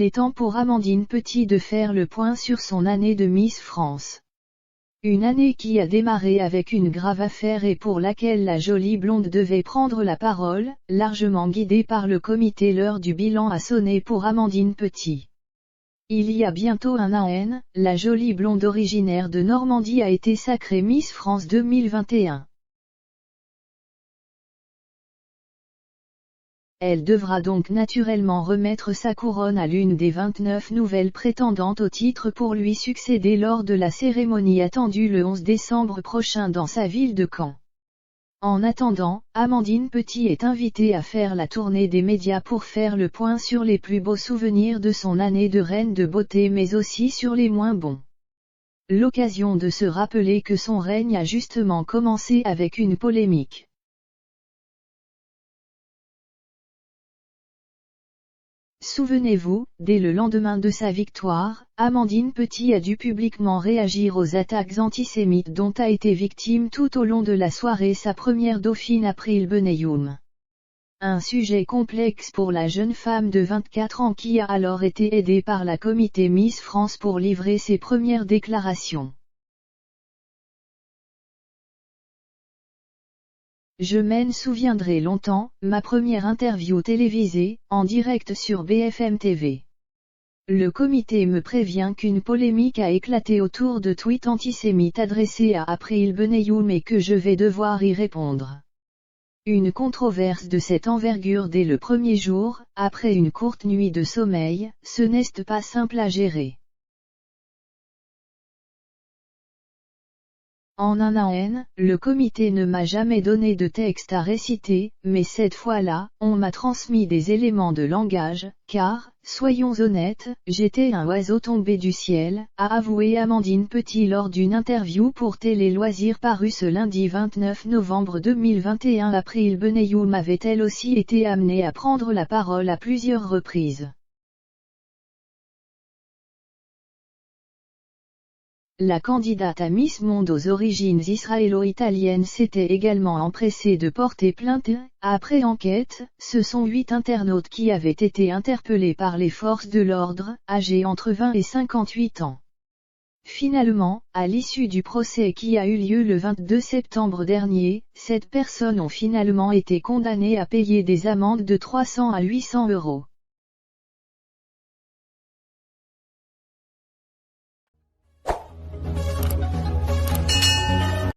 Il est temps pour Amandine Petit de faire le point sur son année de Miss France. Une année qui a démarré avec une grave affaire et pour laquelle la jolie blonde devait prendre la parole, largement guidée par le comité. L'heure du bilan a sonné pour Amandine Petit. Il y a bientôt un an, la jolie blonde originaire de Normandie a été sacrée Miss France 2021. Elle devra donc naturellement remettre sa couronne à l'une des 29 nouvelles prétendantes au titre pour lui succéder lors de la cérémonie attendue le 11 décembre prochain dans sa ville de Caen. En attendant, Amandine Petit est invitée à faire la tournée des médias pour faire le point sur les plus beaux souvenirs de son année de reine de beauté mais aussi sur les moins bons. L'occasion de se rappeler que son règne a justement commencé avec une polémique. Souvenez-vous, dès le lendemain de sa victoire, Amandine Petit a dû publiquement réagir aux attaques antisémites dont a été victime tout au long de la soirée sa première dauphine April Benayoum. Un sujet complexe pour la jeune femme de 24 ans qui a alors été aidée par la comité Miss France pour livrer ses premières déclarations. Je m'en souviendrai longtemps, ma première interview télévisée, en direct sur BFM TV. Le comité me prévient qu'une polémique a éclaté autour de tweets antisémites adressés à April Benayoum et que je vais devoir y répondre. Une controverse de cette envergure dès le premier jour, après une courte nuit de sommeil, ce n'est pas simple à gérer. En un an, le comité ne m'a jamais donné de texte à réciter, mais cette fois-là, on m'a transmis des éléments de langage, car, soyons honnêtes, j'étais un oiseau tombé du ciel, a avoué Amandine Petit lors d'une interview pour Télé Loisirs parue ce lundi 29 novembre 2021. April Benayoum avait elle aussi été amenée à prendre la parole à plusieurs reprises. La candidate à Miss Monde aux origines israélo-italiennes s'était également empressée de porter plainte. Après enquête, ce sont 8 internautes qui avaient été interpellés par les forces de l'ordre, âgés entre 20 et 58 ans. Finalement, à l'issue du procès qui a eu lieu le 22 septembre dernier, 7 personnes ont finalement été condamnées à payer des amendes de 300 à 800 €.